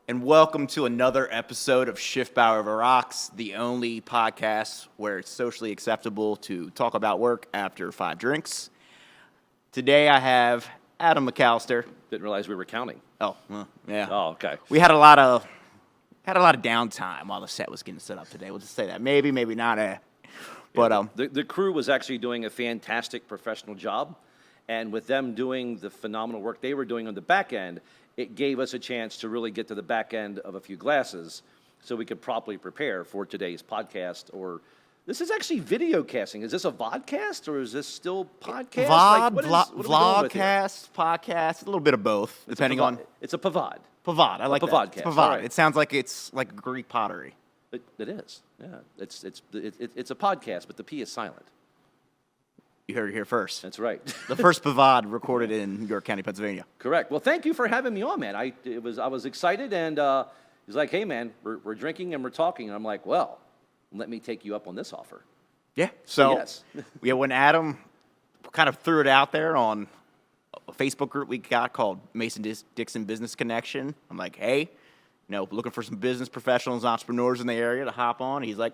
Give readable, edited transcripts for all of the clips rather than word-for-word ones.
and welcome to another episode of Schiffbauer Rocks, the only podcast where it's socially acceptable to talk about work after 5 drinks. Today I have Adam McCallister. Didn't realize we were counting. Oh, well, yeah. Oh, okay. We had a lot of downtime while the set was getting set up today. We'll just say that. Maybe not. But The crew was actually doing a fantastic professional job, and with them doing the phenomenal work they were doing on the back end, it gave us a chance to really get to the back end of a few glasses so we could properly prepare for today's podcast. Or this is actually video casting. Is this a vodcast or is this still podcast? Vlogcast, podcast, a little bit of both, depending on. It's a pavad. Pavad, I like that. Pavodcast. It's Pavad. Right. It sounds like it's like Greek pottery. It is. Yeah. It's a podcast, but the P is silent. You heard it here first. That's right. The first Pavad recorded in York County, Pennsylvania. Correct. Well, thank you for having me on, man. I was excited, and he's like, "Hey, man, we're drinking and we're talking," and I'm like, "Well, let me take you up on this offer." Yeah. So yes. yeah, when Adam kind of threw it out there on a Facebook group we got called Mason-Dixon Business Connection, I'm like, "Hey, looking for some business professionals, entrepreneurs in the area to hop on." He's like,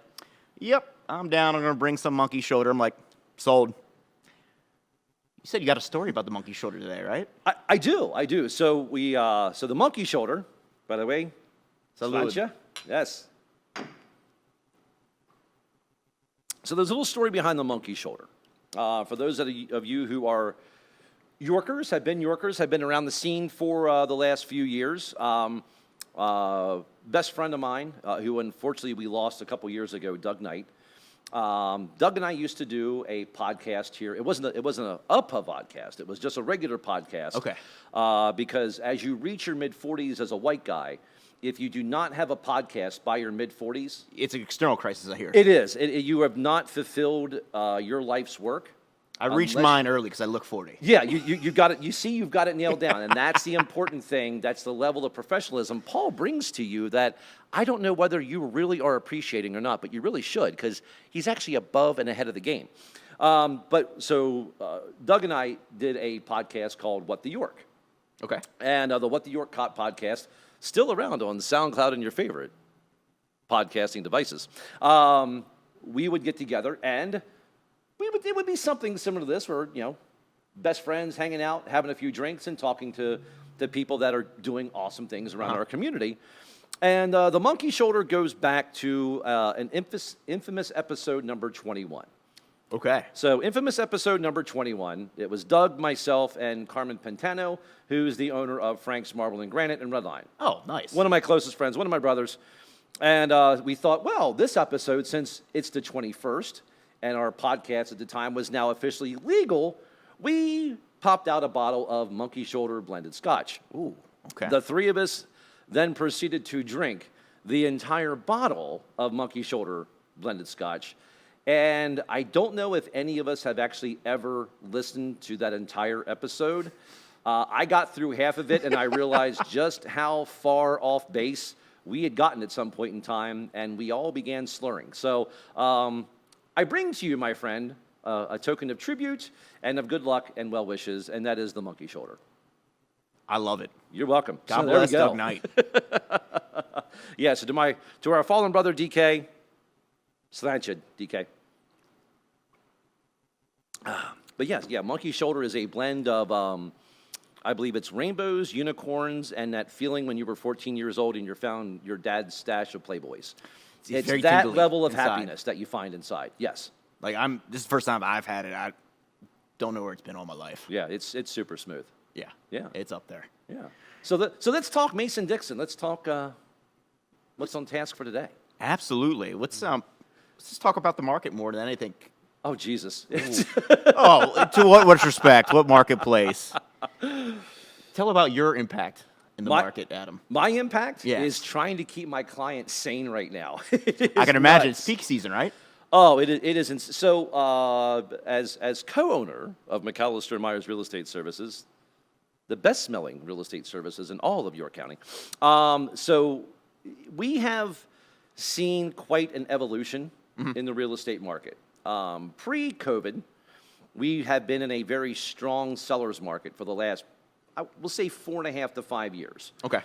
"Yep, I'm down. I'm going to bring some monkey shoulder." I'm like, "Sold." You said you got a story about the monkey shoulder today, right? I do. So so the monkey shoulder, by the way, Salud. Sláinte. Yes. So there's a little story behind the monkey shoulder. For those of you who are Yorkers, have been around the scene for the last few years. Best friend of mine, who unfortunately we lost a couple years ago, Doug Knight. Doug and I used to do a podcast here. It wasn't a podcast. It was just a regular podcast. Okay. Because as you reach your mid-40s as a white guy, if you do not have a podcast by your mid-40s, It's an external crisis, I hear. it is. You have not fulfilled your life's work. I reached mine early because I look 40. Yeah, you got it. You see, you've got it nailed down, and that's the important thing. That's the level of professionalism Paul brings to you that I don't know whether you really are appreciating or not, but you really should, because he's actually above and ahead of the game. So Doug and I did a podcast called What the York. Okay. And the What the York Caught podcast, still around on SoundCloud and your favorite podcasting devices. We would get together, and it would be something similar to this, where, best friends hanging out, having a few drinks, and talking to people that are doing awesome things around our community. And the monkey shoulder goes back to an infamous episode number 21. Okay. So infamous episode number 21, it was Doug, myself, and Carmen Pantano, who's the owner of Frank's Marble and Granite in Redline. Oh, nice. One of my closest friends, one of my brothers. And we thought, well, this episode, since it's the 21st, and our podcast at the time was now officially legal, we popped out a bottle of monkey shoulder blended scotch. Ooh, okay. The three of us then proceeded to drink the entire bottle of monkey shoulder blended scotch. And I don't know if any of us have actually ever listened to that entire episode. I got through half of it, and I realized just how far off base we had gotten at some point in time, and we all began slurring. So I bring to you, my friend, a token of tribute and of good luck and well wishes, and that is the monkey shoulder. I love it. You're welcome. God So bless there we go. Doug Knight. Yeah, so to our fallen brother, DK, Sláinte, DK. But yes, monkey shoulder is a blend of, I believe it's rainbows, unicorns, and that feeling when you were 14 years old and you found your dad's stash of Playboys. It's very that tingly level of inside. happiness that you find inside. Yes. Like this is the first time I've had it. I don't know where it's been all my life. Yeah, it's super smooth. Yeah. Yeah. It's up there. Yeah. So let's talk Mason-Dixon. Let's talk what's on task for today. Absolutely. Let's just talk about the market more than anything. Oh, Jesus. Oh, to what respect? What marketplace? Tell about your impact in the market, Adam. My impact Yes. is trying to keep my client sane right now. I can imagine nuts. it's peak season, right? Oh, it isn't. So, as co-owner of McCallister Myers Real Estate Services, the best-smelling real estate services in all of York County, so we have seen quite an evolution in the real estate market. Pre-COVID, we have been in a very strong seller's market for the last we'll say 4.5 to 5 years. Okay.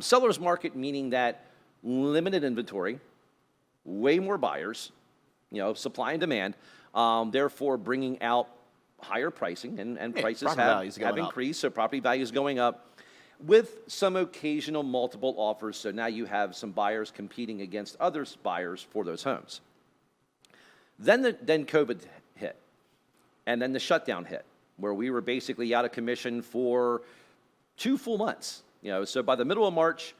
Seller's market meaning that limited inventory, way more buyers, supply and demand, therefore bringing out higher pricing, and prices have increased, so property values going up with some occasional multiple offers. So now you have some buyers competing against other buyers for those homes. Then COVID hit, and then the shutdown hit, where we were basically out of commission for 2 full months. So by the middle of March,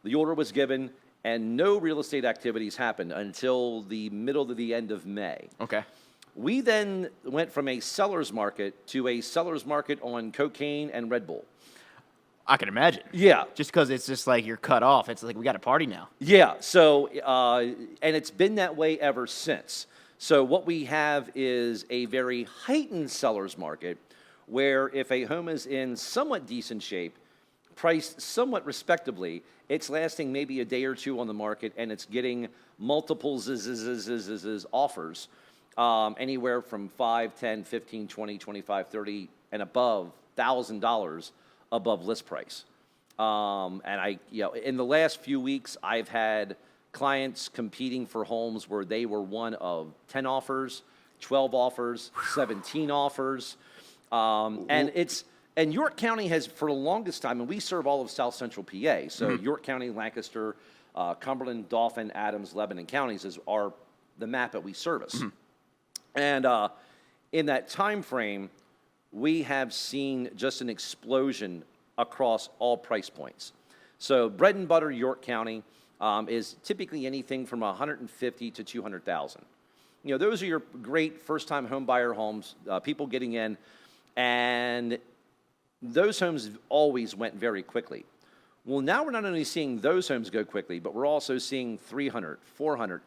the order was given, and no real estate activities happened until the middle to the end of May. Okay. We then went from a seller's market to a seller's market on cocaine and Red Bull. I can imagine. Yeah. Just because it's just like you're cut off. It's like we got a party now. Yeah. So, and it's been that way ever since. So what we have is a very heightened seller's market where if a home is in somewhat decent shape, priced somewhat respectably, it's lasting maybe a day or two on the market, and it's getting multiple offers, anywhere from 5, 10, 15, 20, 25, 30, and above $1,000 above list price. And in the last few weeks, I've had clients competing for homes where they were one of 10 offers, 12 offers, 17 offers. And York County has, for the longest time, and we serve all of South Central PA, so York County, Lancaster, Cumberland, Dauphin, Adams, Lebanon counties are the map that we service. And in that time frame, we have seen just an explosion across all price points. So bread and butter York County is typically anything from $150,000 to $200,000. Those are your great first-time home buyer homes, people getting in, and those homes always went very quickly. Well, now we're not only seeing those homes go quickly, but we're also seeing $300,000, $400,000,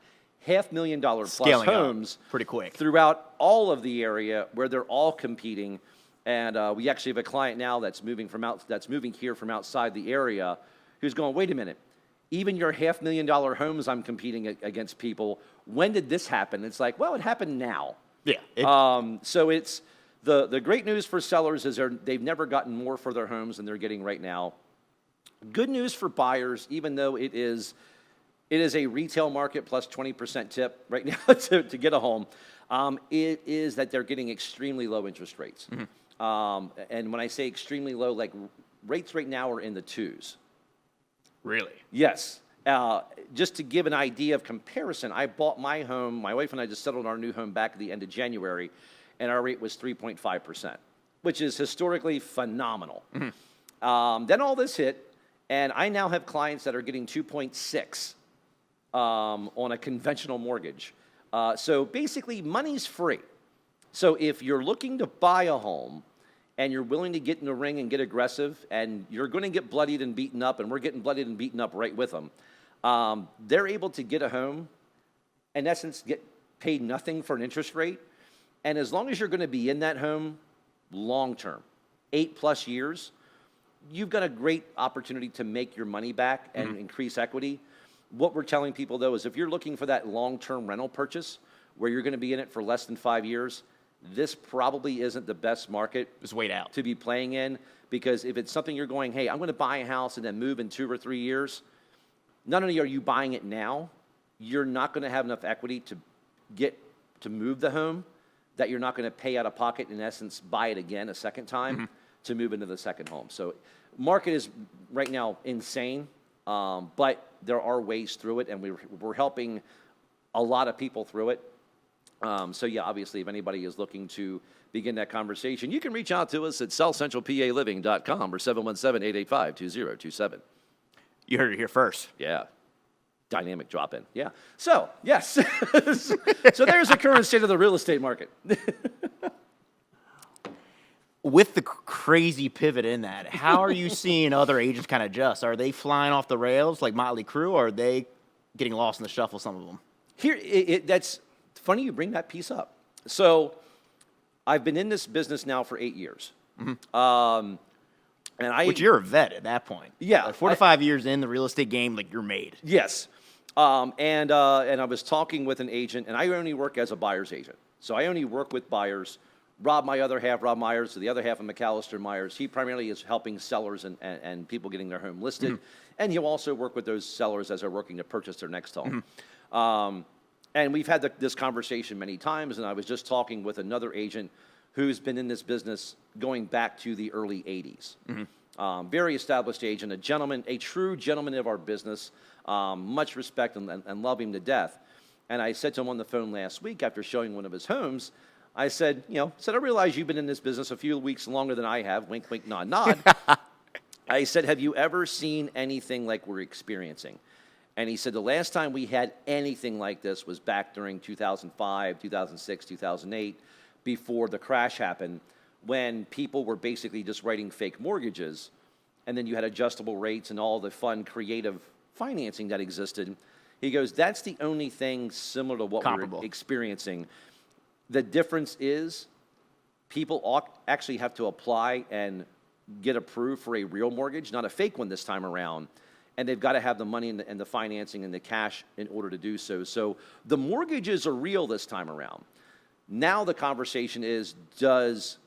$500,000 plus homes pretty quick throughout all of the area where they're all competing. And we actually have a client now that's moving here from outside the area who's going, wait a minute, even your $500,000 homes I'm competing against people, when did this happen? It's like, well, it happened now. Yeah. So it's the great news for sellers is they've never gotten more for their homes than they're getting right now. Good news for buyers, even though it is a retail market plus 20% tip right now to get a home, it is that they're getting extremely low interest rates. And when I say extremely low, like rates right now are in the 2s. Really? Yes. Just to give an idea of comparison, I bought my home, my wife and I just settled our new home back at the end of January, and our rate was 3.5%, which is historically phenomenal. Then all this hit, and I now have clients that are getting 2.6 on a conventional mortgage. So basically, money's free. So if you're looking to buy a home and you're willing to get in the ring and get aggressive, and you're going to get bloodied and beaten up, and we're getting bloodied and beaten up right with them, they're able to get a home, in essence, get paid nothing for an interest rate. And as long as you're going to be in that home long term, 8+ years, you've got a great opportunity to make your money back and increase equity. What we're telling people, though, is if you're looking for that long-term rental purchase where you're going to be in it for less than 5 years, this probably isn't the best market Just wait out. to be playing in, because if it's something you're going, hey, I'm going to buy a house and then move in 2 or 3 years, not only are you buying it now, you're not going to have enough equity to get to move the home that you're not going to pay out of pocket, in essence, buy it again a second time to move into the second home. So market is right now insane, but there are ways through it, and we're helping a lot of people through it. So yeah, obviously, if anybody is looking to begin that conversation, you can reach out to us at southcentralpaliving.com or 717-885-2027. You heard it here first. Yeah. Dynamic drop-in. Yeah. So, yes. So there's the current state of the real estate market. With the crazy pivot in that, how are you seeing other agents kind of adjust? Are they flying off the rails like Motley Crue, or are they getting lost in the shuffle, some of them? That's funny you bring that piece up. So I've been in this business now for 8 years. Which you're a vet at that point. Yeah. Like 4 to 5 years in the real estate game, like you're made. Yes. And I was talking with an agent, and I only work as a buyer's agent. So I only work with buyers Rob Myers, so the other half of McCallister Myers, he primarily is helping sellers and people getting their home listed. And he'll also work with those sellers as they're working to purchase their next home. And we've had this conversation many times, and I was just talking with another agent who's been in this business going back to the early 80s. Very established agent, a true gentleman of our business, much respect and love him to death. And I said to him on the phone last week after showing one of his homes, I said, I realize you've been in this business a few weeks longer than I have, wink, wink, nod, nod. I said, have you ever seen anything like we're experiencing? And he said, the last time we had anything like this was back during 2005, 2006, 2008, before the crash happened, when people were basically just writing fake mortgages, and then you had adjustable rates and all the fun, creative financing that existed. He goes, that's the only thing similar to what we're experiencing. The difference is people actually have to apply and get approved for a real mortgage, not a fake one this time around. And they've got to have the money and the financing and the cash in order to do so. So the mortgages are real this time around. Now the conversation is, does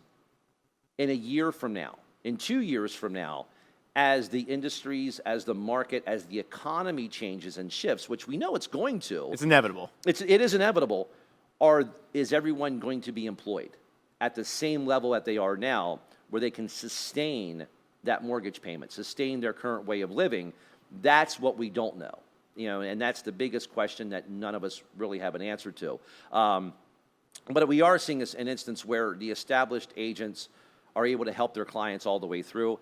in a year from now, in 2 years from now, as the industries, as the market, as the economy changes and shifts, which we know it's going to. It's inevitable. It is inevitable. Is everyone going to be employed at the same level that they are now, where they can sustain that mortgage payment, sustain their current way of living? That's what we don't know. And that's the biggest question that none of us really have an answer to. But we are seeing an instance where the established agents are able to help their clients all the way through.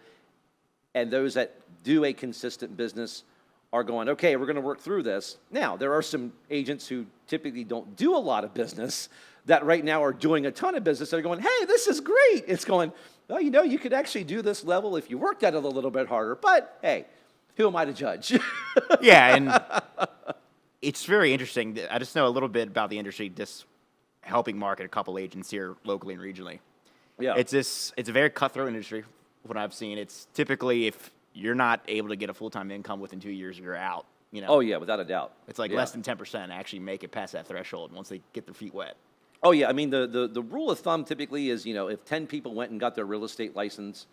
And those that do a consistent business are going, okay, we're going to work through this. Now, there are some agents who typically don't do a lot of business that right now are doing a ton of business. They're going, hey, this is great. It's going, well, you could actually do this level if you worked at it a little bit harder. But, hey, who am I to judge? Yeah, and it's very interesting. I just know a little bit about the industry, just helping market a couple agents here locally and regionally. Yeah. It's a very cutthroat industry, what I've seen. It's typically if you're not able to get a full-time income within 2 years, you're out. Oh, yeah, without a doubt. It's like less than 10% actually make it past that threshold once they get their feet wet. Oh, yeah. I mean, the rule of thumb typically is, if 10 people went and got their real estate license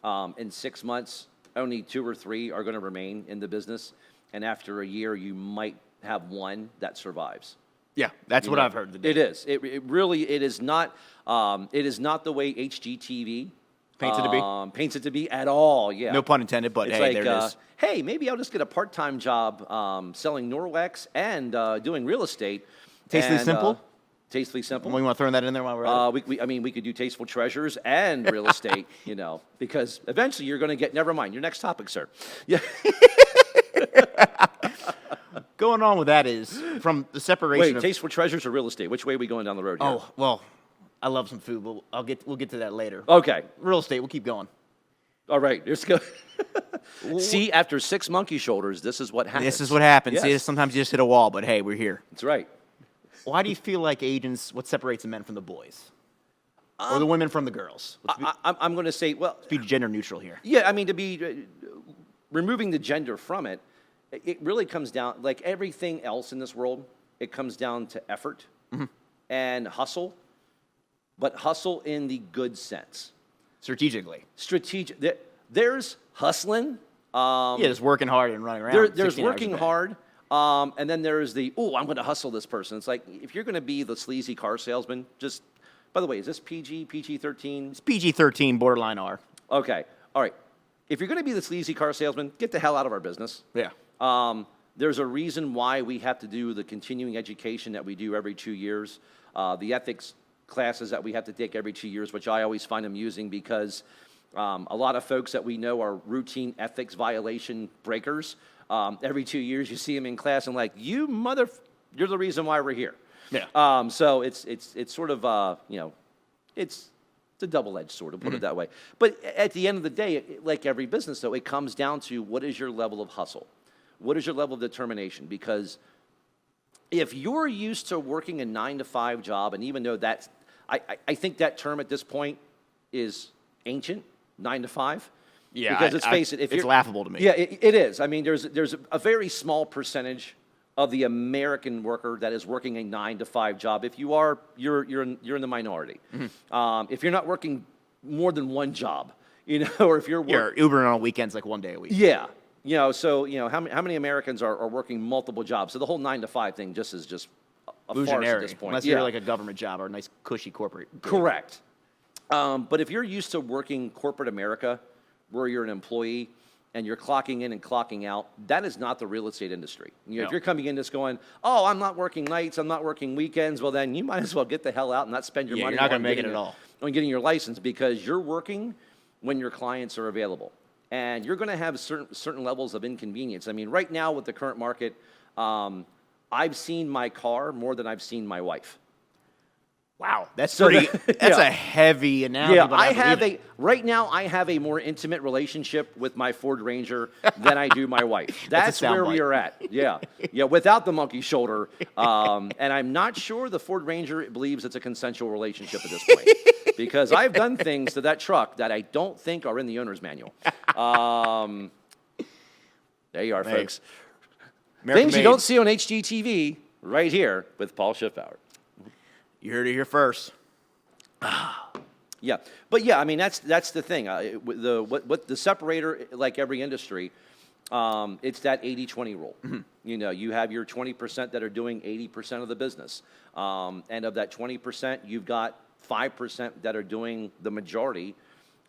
in 6 months, only 2 or 3 are going to remain in the business. And after a year, you might have one that survives. Yeah, that's what I've heard today. It is. It is not the way HGTV paints it to be at all. Yeah. No pun intended, but it's hey, there it is. Hey, maybe I'll just get a part-time job selling Norwex and doing real estate. Tastefully simple? Tastefully simple. We want to throw that in there while we're at it? We could do Tasteful Treasures and real estate, because eventually you're going to get, never mind, your next topic, sir. Yeah. Going on with that is from the separation Wait, Tasteful Treasures or real estate? Which way are we going down the road here? Oh, well, I love some food, but we'll get to that later. Okay. Real estate, we'll keep going. All right, let's go. See, after 6 monkey shoulders, this is what happens. This is what happens. Yes. See, sometimes you just hit a wall, but hey, we're here. That's right. Why do you feel like agents, what separates the men from the boys? Or the women from the girls? I'm going to say, well... Let's be gender neutral here. Yeah, I mean, to be removing the gender from it, it really comes down, like everything else in this world, it comes down to effort and hustle, but hustle in the good sense. Strategically. There's hustling. Just working hard and running around. There's working hard. And then there's I'm going to hustle this person. It's like, if you're going to be the sleazy car salesman, just, by the way, is this PG-13? It's PG-13, borderline R. Okay. All right. If you're going to be the sleazy car salesman, get the hell out of our business. Yeah. There's a reason why we have to do the continuing education that we do every 2 years, the ethics classes that we have to take every 2 years, which I always find amusing because a lot of folks that we know are routine ethics violation breakers. Every 2 years, you see them in class and like, you're the reason why we're here. Yeah. So it's sort of it's a double-edged sword, to put it that way. But at the end of the day, like every business, though, it comes down to what is your level of hustle, what is your level of determination? Because if you're used to working a 9-to-5 job, and even though that's, I think that term at this point is ancient, 9 to 5. Yeah, because let's face it, it's laughable to me. Yeah, it is. I mean, there's a very small percentage of the American worker that is working a 9-to-5 job. If you are, you're in the minority. If you're not working more than one job, or if you're Ubering on weekends like 1 day a week. yeah, so how many Americans are working multiple jobs? So the whole 9-to-5 thing just is just a farce at Illusionary, this point. unless you're like a government job or a nice cushy corporate gig. Correct. But if you're used to working corporate America, where you're an employee and you're clocking in and clocking out, that is not the real estate industry. If you're coming in just going, oh, I'm not working nights, I'm not working weekends, well, then you might as well get the hell out and not spend your money you're not on gonna make it getting at all. on getting your license, because you're working when your clients are available. And you're going to have certain levels of inconvenience. I mean, right now with the current market, I've seen my car more than I've seen my wife. Wow, that's So pretty. that- That's yeah. a heavy analogy. Yeah, but right now I have a more intimate relationship with my Ford Ranger than I do my wife. That's where we soundbite. are at. Yeah, without the monkey shoulder. And I'm not sure the Ford Ranger believes it's a consensual relationship at this point, because I've done things to that truck that I don't think are in the owner's manual. There you are, Hey, folks. American Things you made. don't see on HGTV right here with Paul Schiffbauer. You heard it here first. Yeah, but yeah, I mean that's the thing. What the separator, like every industry, it's that 80-20 rule. You have your 20% that are doing 80% of the business, and of that 20%, you've got 5% that are doing the majority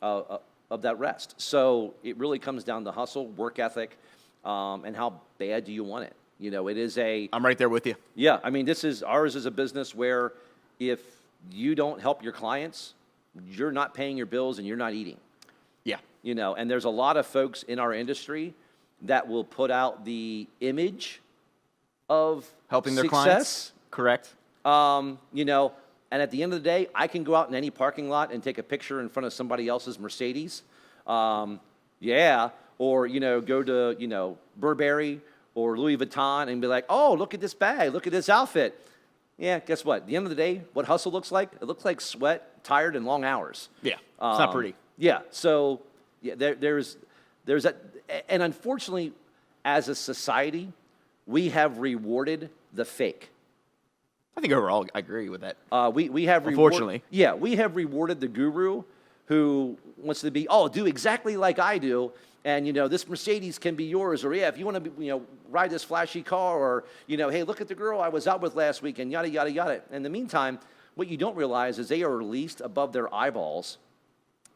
of that rest. So it really comes down to hustle, work ethic, and how bad do you want it. It is a I'm right there with you. yeah. I mean, ours is a business where if you don't help your clients, you're not paying your bills and you're not eating. Yeah. And there's a lot of folks in our industry that will put out the image of Helping their success. clients. Correct. And at the end of the day, I can go out in any parking lot and take a picture in front of somebody else's Mercedes. Yeah. Or, go to, Burberry or Louis Vuitton and be like, oh, look at this bag, look at this outfit. Yeah, guess what? At the end of the day, what hustle looks like? It looks like sweat, tired, and long hours. Yeah. It's not pretty. Yeah. So yeah, there's that, and unfortunately, as a society, we have rewarded the fake. I think overall I agree with that. We have Unfortunately. we have rewarded the guru who wants to be, do exactly like I do, and this Mercedes can be yours, or yeah, if you want to be, ride this flashy car, or hey, look at the girl I was out with last week, and yada yada yada. In the meantime, what you don't realize is they are leased above their eyeballs,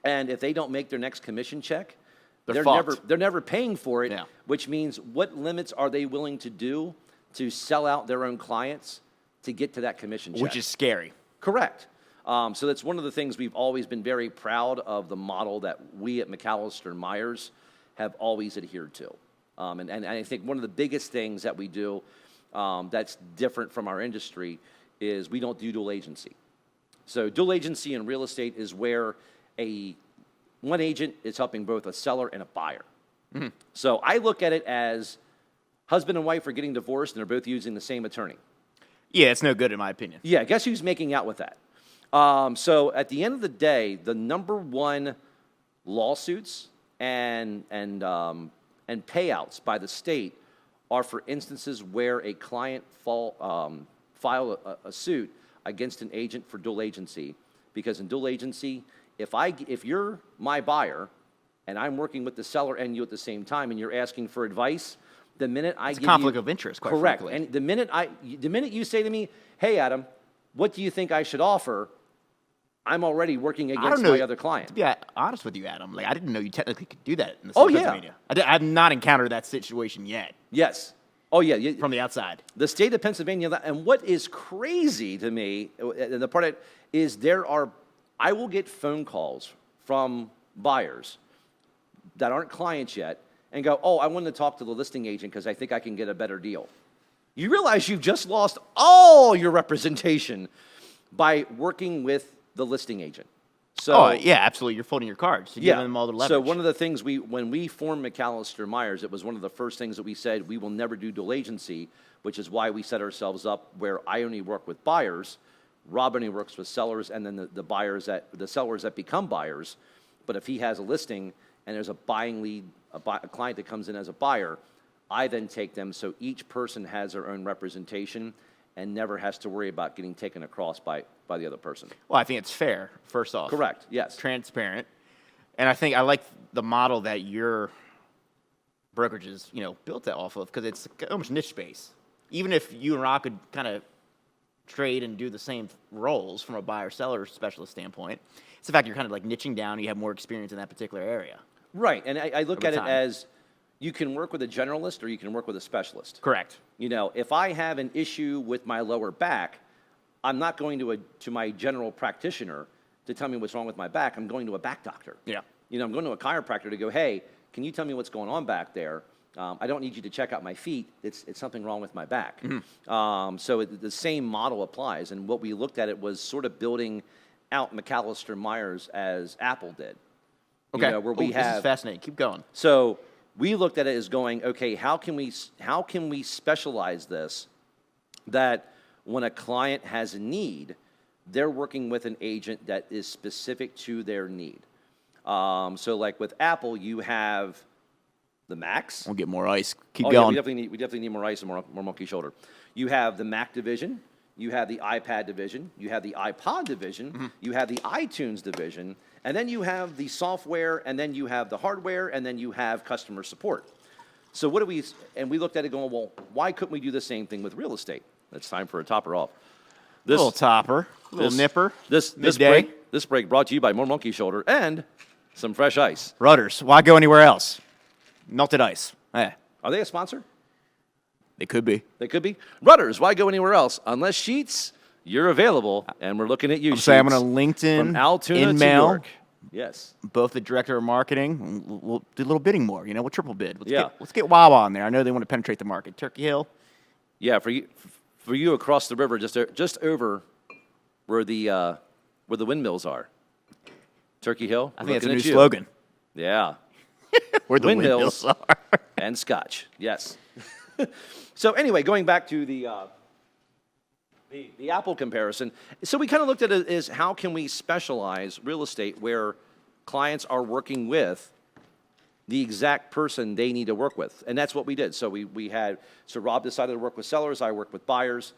and if they don't make their next commission check, they're fucked. never paying for it. Yeah. Which means, what limits are they willing to do to sell out their own clients to get to that commission check? Which is scary. Correct. So that's one of the things we've always been very proud of, the model that we at McCallister Myers have always adhered to. And I think one of the biggest things that we do that's different from our industry is we don't do dual agency. So dual agency in real estate is where one agent is helping both a seller and a buyer. So I look at it as husband and wife are getting divorced and they're both using the same attorney. Yeah, it's no good in my opinion. Yeah, guess who's making out with that? So at the end of the day, the number one lawsuits and payouts by the state are for instances where a client filed a suit against an agent for dual agency. Because in dual agency, if you're my buyer and I'm working with the seller and you at the same time, and you're asking for advice, the minute I give conflict you, of interest, quite correct. frankly. And the minute you say to me, "Hey, Adam, what do you think I should offer?" I'm already working against my other client. To be honest with you, Adam, I didn't know you technically could do that in the state Oh, of yeah. Pennsylvania. I've not encountered that situation yet Yes. Oh, yeah. from the outside. The state of Pennsylvania, and what is crazy to me, and the part of it is I will get phone calls from buyers that aren't clients yet and go, "Oh, I want to talk to the listing agent because I think I can get a better deal." You realize you've just lost all your representation by working with the listing agent. So, yeah, absolutely. You're folding your cards to give them all the leverage. So one of the things when we formed McCallister Myers, it was one of the first things that we said, we will never do dual agency, which is why we set ourselves up where I only work with buyers, Rob only works with sellers, and then the sellers that become buyers. But if he has a listing and there's a buying lead, a client that comes in as a buyer, I then take them so each person has their own representation and never has to worry about getting taken across by the other person. Well, I think it's fair, first off. Correct, yes. Transparent. And I think I like the model that your brokerage is, built that off of, because it's almost niche space. Even if you and Rob could kind of trade and do the same roles from a buyer-seller specialist standpoint, it's the fact you're kind of like niching down, you have more experience in that particular area. Right, and I look Over at it time. as you can work with a generalist or you can work with a specialist. Correct. If I have an issue with my lower back, I'm not going to my general practitioner to tell me what's wrong with my back. I'm going to a back doctor. Yeah. I'm going to a chiropractor to go, hey, can you tell me what's going on back there? I don't need you to check out my feet. It's something wrong with my back. So the same model applies. And what we looked at it was sort of building out McCallister Myers as Apple did. Okay. Where we This have is fascinating. Keep going. So we looked at it as going, okay, how can we specialize this that when a client has a need, they're working with an agent that is specific to their need. So like with Apple, you have the Macs. We'll get more ice. Keep Yeah, going. we definitely need more ice and more monkey shoulder. You have the Mac division. You have the iPad division. You have the iPod division. You have the iTunes division. And then you have the software, and then you have the hardware, and then you have customer support. So and we looked at it going, well, why couldn't we do the same thing with real estate? It's time for a topper off. Little topper, little nipper. This midday. break brought to you by more monkey shoulder and some fresh ice. Rudders. Why go anywhere else? Melted ice. Yeah. Are they a sponsor? They could be. They could be. Rudders, why go anywhere else? Unless Sheets, you're available, and we're looking at you, Sheets. I'm going to LinkedIn, from Altoona to InMail, York. Yes. both the director of marketing. We'll do a little bidding more. We'll triple bid. Yeah. Let's get Wawa on there. I know they want to penetrate the market. Turkey Hill. Yeah, for you across the river, just over where the windmills are. Turkey Hill. I think that's a looking new at you. slogan. Yeah. Where the windmills are. And scotch. Yes. So anyway, going back to the Apple comparison. So we kind of looked at it as how can we specialize real estate where clients are working with the exact person they need to work with. And that's what we did. So so Rob decided to work with sellers. I work with buyers.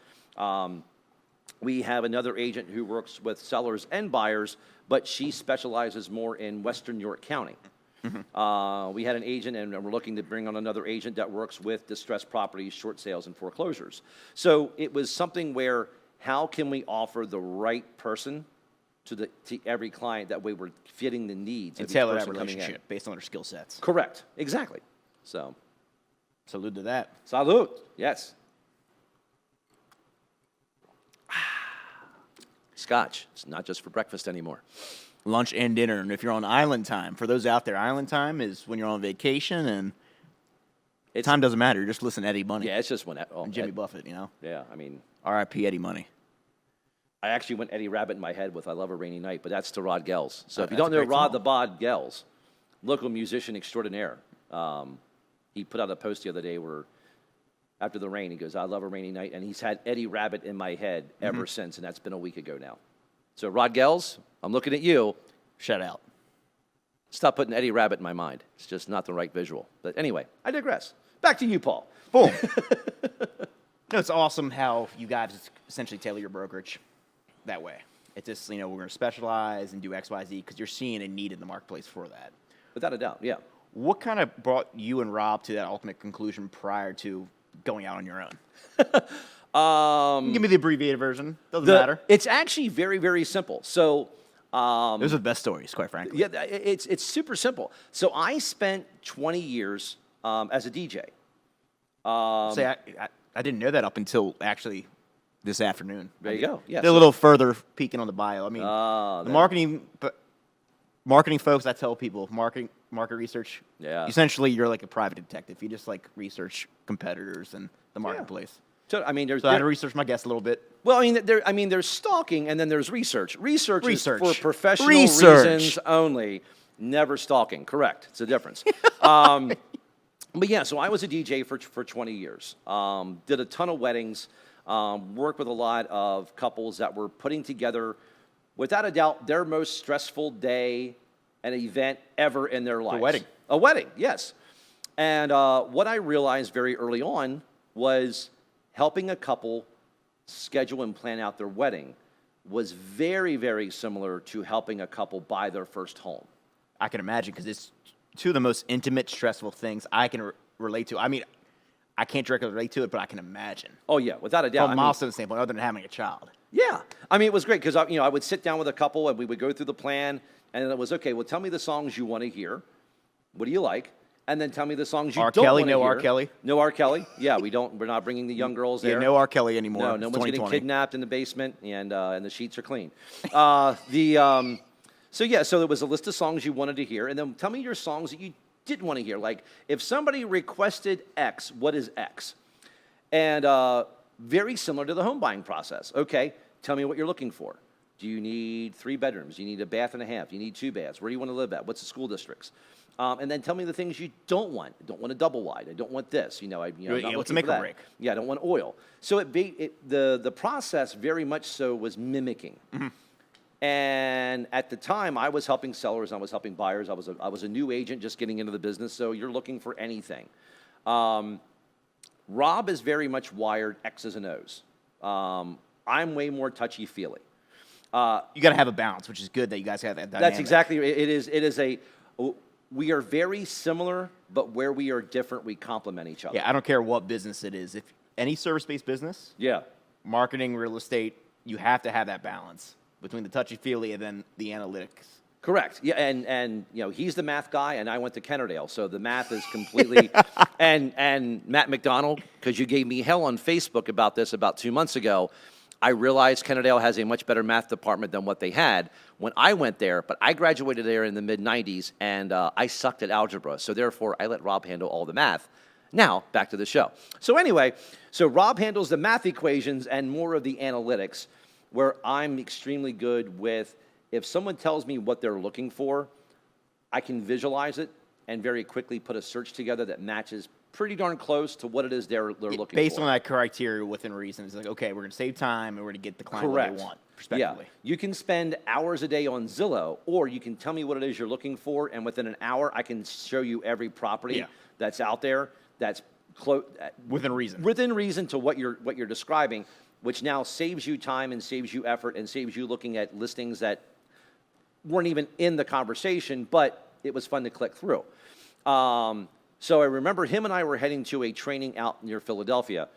We have another agent who works with sellers and buyers, but she specializes more in Western York County. We had an agent, and we're looking to bring on another agent that works with distressed properties, short sales, and foreclosures. So it was something where how can we offer the right person to every client, that way we're fitting the needs And of each tailor that person coming in. relationship based on their skill sets. Correct. Exactly. So, Salute to that. salute. Yes. Scotch. It's not just for breakfast anymore. Lunch and dinner. And if you're on island time, for those out there, island time is when you're on vacation and time doesn't matter. You're just listening to Eddie Money. Yeah, it's just when And Jimmy Buffett, Yeah, I mean, R.I.P. Eddie Money. I actually went Eddie Rabbit in my head with "I Love a Rainy Night," but that's to Rod Gels. So if you That's don't a know great Rod song. the Bod Gels, local musician extraordinaire, he put out a post the other day where after the rain, he goes, "I love a rainy night," and he's had Eddie Rabbit in my head ever since, and that's been a week ago now. So Rod Gels, I'm looking at you. Shout out. Stop putting Eddie Rabbit in my mind. It's just not the right visual. But anyway, I digress. Back to you, Paul. Boom. No, it's awesome how you guys essentially tailor your brokerage that way. It's just, we're going to specialize and do X, Y, Z because you're seeing a need in the marketplace for that. Without a doubt, yeah. What kind of brought you and Rob to that ultimate conclusion prior to going out on your own? Give me the abbreviated version. Doesn't matter. It's actually very, very simple. So, Those are the best stories, quite frankly. yeah, it's super simple. So I spent 20 years as a DJ. Say, I didn't know that up until actually this afternoon. There you go. Yeah. They're a little further peeking on the bio. I mean, Ah, the marketing folks, I tell people, market research. Yeah. Essentially, you're like a private detective. You just like research competitors and the marketplace. So I mean, So I had to research my guests a little bit. well, there's stalking and then there's research. Research is for professional Research. reasons only, never stalking. Correct. It's a difference. But yeah, so I was a DJ for 20 years. Did a ton of weddings. Worked with a lot of couples that were putting together, without a doubt, their most stressful day and event ever in their lives. wedding. A wedding, yes. And what I realized very early on was helping a couple schedule and plan out their wedding was very, very similar to helping a couple buy their first home. I can imagine, because it's two of the most intimate, stressful things I can relate to. I mean, I can't directly relate to it, but I can imagine. Oh, yeah, without a doubt. From a milestone standpoint, other than having a child. Yeah. I mean, it was great because, I would sit down with a couple and we would go through the plan, and it was, okay, well, tell me the songs you want to hear. What do you like? And then tell me the songs you R. don't Kelly, want to no hear. R. Kelly? No R. Kelly. Yeah, we're not bringing the young girls there. Yeah, no R. Kelly anymore. No, It's no one's getting 2020. kidnapped in the basement, and the sheets are clean. So there was a list of songs you wanted to hear, and then tell me your songs that you didn't want to hear. Like, if somebody requested X, what is X? And very similar to the home buying process. Okay, tell me what you're looking for. Do you need 3 bedrooms? Do you need a bath and a half? Do you need 2 baths? Where do you want to live at? What's the school districts? And then tell me the things you don't want. I don't want a double wide. I don't want this. I'm not Yeah, looking what's a for make or that. break? Yeah, I don't want oil. So the process very much so was mimicking. And at the time, I was helping sellers. I was helping buyers. I was a new agent just getting into the business. So you're looking for anything. Rob is very much wired X's and O's. I'm way more touchy-feely. You got to have a balance, which is good that you guys have that dynamic. That's exactly it. We are very similar, but where we are different, we complement each other. Yeah, I don't care what business it is. If any service-based business, Yeah. marketing, real estate, you have to have that balance between the touchy-feely and then the analytics. Correct. Yeah, and he's the math guy, and I went to Kennerdale, so the math is completely. and Matt McDonald, because you gave me hell on Facebook about this about 2 months ago. I realized Kennerdale has a much better math department than what they had when I went there, but I graduated there in the mid-'90s, and I sucked at algebra, so therefore I let Rob handle all the math. Now, back to the show. So anyway, Rob handles the math equations and more of the analytics, where I'm extremely good with, if someone tells me what they're looking for, I can visualize it and very quickly put a search together that matches pretty darn close to what it is they're looking for. Based on that criteria within reason, it's like, okay, we're going to save time and we're going to get the client what they want, respectively. Yeah. You can spend hours a day on Zillow, or you can tell me what it is you're looking for, and within an hour, I can show you every property that's out there that's Within reason. Within reason to what you're describing, which now saves you time and saves you effort and saves you looking at listings that weren't even in the conversation, but it was fun to click through. So I remember him and I were heading to a training out near Philadelphia.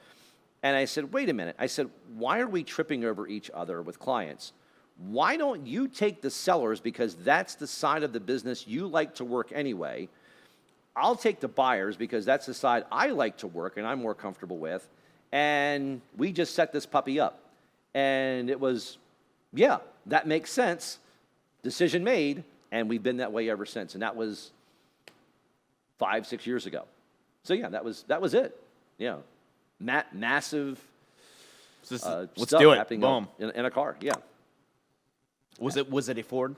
And I said, wait a minute. I said, why are we tripping over each other with clients? Why don't you take the sellers, because that's the side of the business you like to work anyway. I'll take the buyers because that's the side I like to work and I'm more comfortable with. And we just set this puppy up. And it was, yeah, that makes sense. Decision made. And we've been that way ever since. And that was 5-6 years ago. So yeah, that was it. Yeah, massive. Let's stuff do it. happening Boom. in a car. Yeah. Was it a Ford?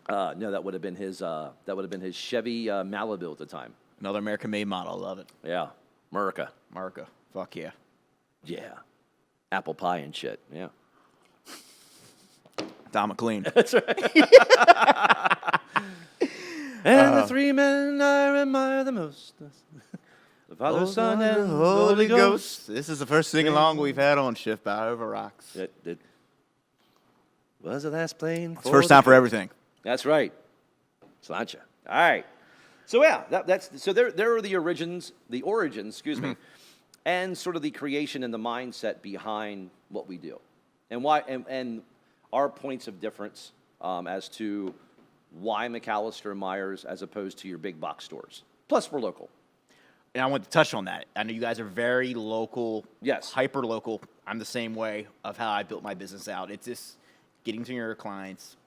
No, that would have been his. That would have been his Chevy Malibu at the time. Another American-made model. Love it. Yeah, America. Fuck yeah. Yeah, apple pie and shit. Yeah. Don McLean. That's right. And the 3 men I admire the most. The Father, Son, and Holy Ghost. This is the first sing-along we've had on Schiffbauer Over Rocks. It was the last plane. It's first time for everything. That's right. Slancha. All right. So yeah, there are the origins, excuse me, and sort of the creation and the mindset behind what we do, and why, and our points of difference as to why McCallister and Myers as opposed to your big box stores. Plus, we're local. And I want to touch on that. I know you guys are very local. Yes. Hyper local. I'm the same way of how I built my business out. It's just getting to your clients,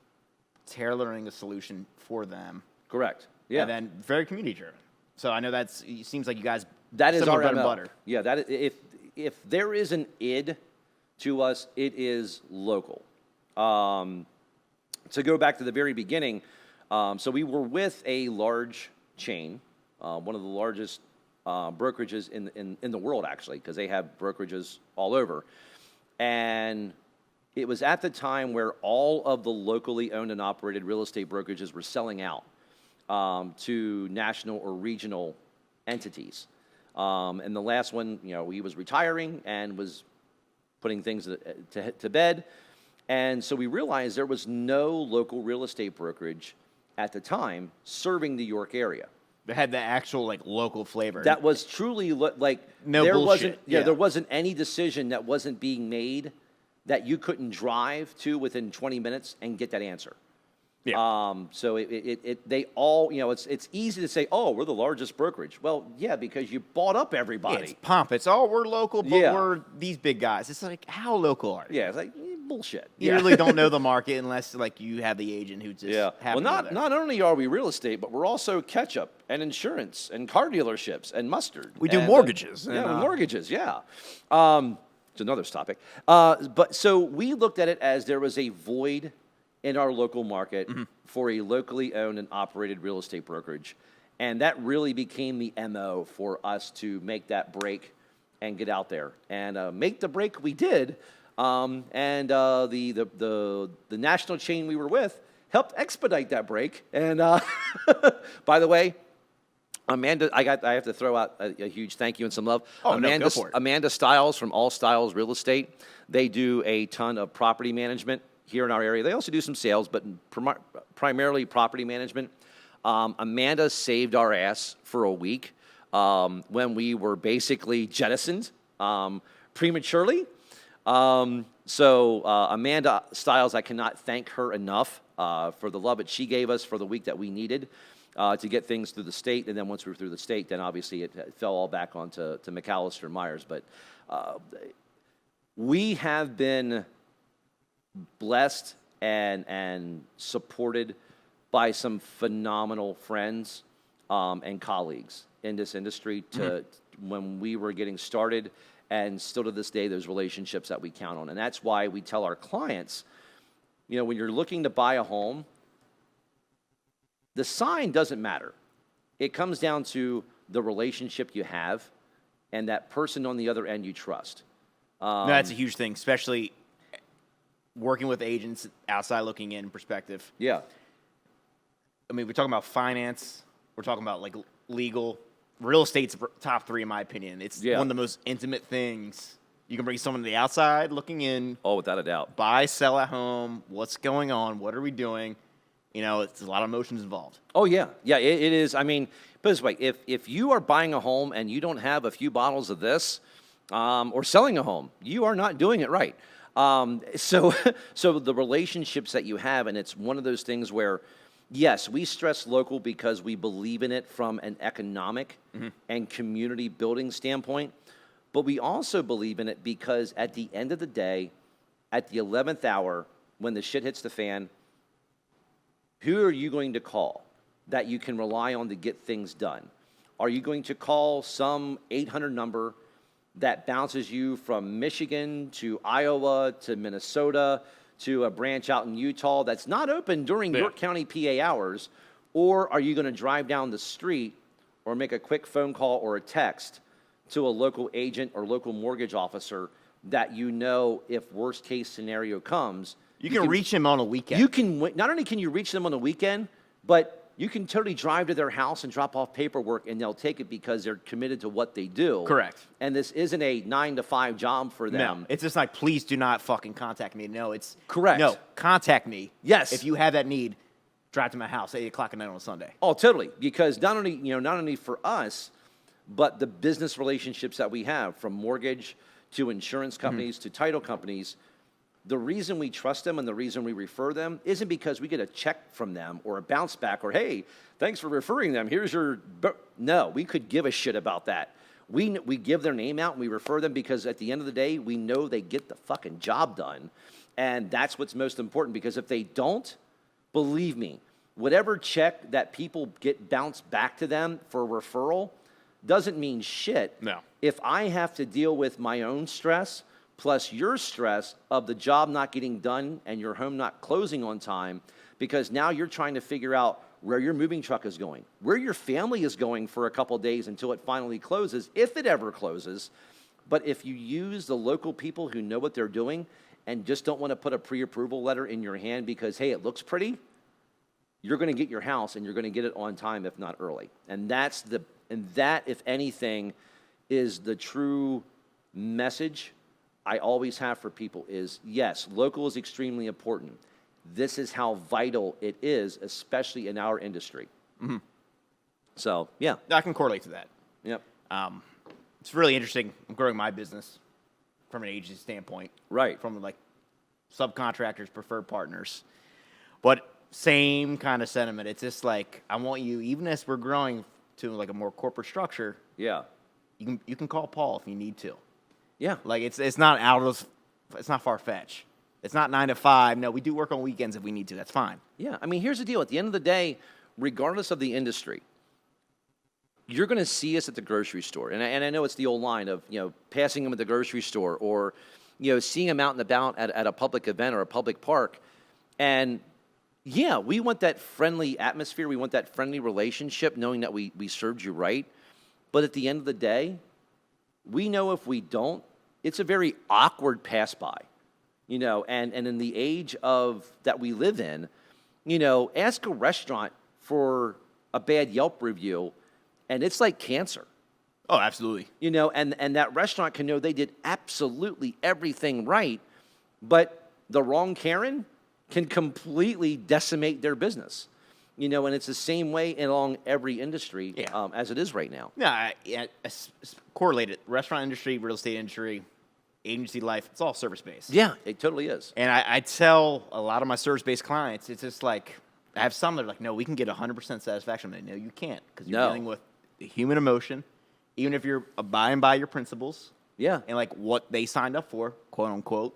tailoring a solution for them. Correct. Yeah. And then very community driven. So I know it seems like you guys. That is our bread and MO. butter. Yeah. That is, if there is an id to us, it is local. To go back to the very beginning, so we were with a large chain, one of the largest brokerages in the world, actually, because they have brokerages all over. And it was at the time where all of the locally owned and operated real estate brokerages were selling out. to national or regional entities. And the last one, he was retiring and was putting things to bed. And so we realized there was no local real estate brokerage at the time serving the York area. They had the actual local flavor. That was truly no there bullshit. wasn't Yeah. there wasn't any decision that wasn't being made that you couldn't drive to within 20 minutes and get that answer. Yeah. So they all, it's easy to say, oh, we're the largest brokerage. Well, yeah, because you bought up everybody. It's pomp. It's we're local, but Yeah. we're these big guys. It's like, how local are you? Yeah, it's like bullshit. You really don't know the market unless you have the agent who just Yeah. happens Well, to be there. not only are we real estate, but we're also ketchup and insurance and car dealerships and mustard. We do and, mortgages. Yeah, and, mortgages. Yeah. It's another topic. But so we looked at it as there was a void in our local market for a locally owned and operated real estate brokerage, and that really became the MO for us to make that break and get out there and make the break. We did. And the national chain we were with helped expedite that break. And by the way, Amanda, I have to throw out a huge thank you and some love. Oh, no, go for it. Amanda Stiles from All Styles Real Estate. They do a ton of property management here in our area. They also do some sales, but primarily property management. Amanda saved our ass for a week when we were basically jettisoned prematurely. So Amanda Stiles, I cannot thank her enough for the love that she gave us for the week that we needed to get things through the state. And then once we were through the state, then obviously it fell all back onto McCallister and Myers. But we have been blessed and supported by some phenomenal friends and colleagues in this industry when we were getting started. And still to this day, those relationships that we count on. And that's why we tell our clients, when you're looking to buy a home, the sign doesn't matter. It comes down to the relationship you have and that person on the other end you trust. No, that's a huge thing, especially working with agents outside looking in perspective. Yeah. I mean, we're talking about finance. We're talking about legal. Real estate's top three, in my opinion. It's one of the most intimate things. You can bring someone to the outside looking in. Oh, without a doubt. Buy, sell at home. What's going on? What are we doing? It's a lot of emotions involved. Oh, yeah. Yeah, it is. I mean, put it this way. If you are buying a home and you don't have a few bottles of this or selling a home, you are not doing it right. So the relationships that you have, and it's one of those things where, yes, we stress local because we believe in it from an economic and community building standpoint, but we also believe in it because at the end of the day, at the 11th hour, when the shit hits the fan, who are you going to call that you can rely on to get things done? Are you going to call some 800 number that bounces you from Michigan to Iowa to Minnesota to a branch out in Utah that's not open during York County PA hours? Or are you going to drive down the street or make a quick phone call or a text to a local agent or local mortgage officer that if worst case scenario comes, You can reach him on a weekend. you can not only can you reach them on the weekend, but you can totally drive to their house and drop off paperwork and they'll take it because they're committed to what they do. Correct. And this isn't a 9 to 5 job for them. No, it's just like, please do not fucking contact me. No, it's Correct. No, contact me. Yes. If you have that need, drive to my house 8 o'clock at night on a Sunday. Oh, totally. Because not only for us, but the business relationships that we have, from mortgage to insurance companies to title companies, the reason we trust them and the reason we refer them isn't because we get a check from them or a bounce back or, hey, thanks for referring them. Here's your... No, we could give a shit about that. We give their name out and we refer them because at the end of the day, we know they get the fucking job done. And that's what's most important, because if they don't, believe me, whatever check that people get bounced back to them for referral doesn't mean shit. No. If I have to deal with my own stress plus your stress of the job not getting done and your home not closing on time, because now you're trying to figure out where your moving truck is going, where your family is going for a couple days until it finally closes, if it ever closes. But if you use the local people who know what they're doing and just don't want to put a pre-approval letter in your hand because, hey, it looks pretty, you're going to get your house, and you're going to get it on time, if not early. And that, if anything, is the true message I always have for people is, yes, local is extremely important. This is how vital it is, especially in our industry. Mm-hmm. So, yeah. I can correlate to that. Yep. It's really interesting. I'm growing my business from an agency standpoint. Right. From like subcontractors, preferred partners. But same kind of sentiment. It's just like, I want you, even as we're growing to like a more corporate structure, Yeah. you can call Paul if you need to. Yeah. Like it's not it's not far-fetched. It's not 9 to 5. No, we do work on weekends if we need to. That's fine. Yeah. I mean, here's the deal. At the end of the day, regardless of the industry, you're going to see us at the grocery store. And I know it's the old line of, passing them at the grocery store or, seeing them out and about at a public event or a public park. And, yeah, we want that friendly atmosphere. We want that friendly relationship, knowing that we served you right. But at the end of the day, we know if we don't, it's a very awkward pass by. And in the age of that we live in, ask a restaurant for a bad Yelp review, and it's like cancer. Oh, absolutely. And that restaurant can know they did absolutely everything right, but the wrong Karen can completely decimate their business. And it's the same way along every industry as it is right now. Yeah, it's correlated. Restaurant industry, real estate industry, agency life, it's all service-based. Yeah, it totally is. And I tell a lot of my service-based clients, it's just like, I have some that are like, no, we can get 100% satisfaction. I'm like, no, you can't, because you're dealing with the human emotion, even if you're abiding by your principles. Yeah. And like what they signed up for, quote unquote.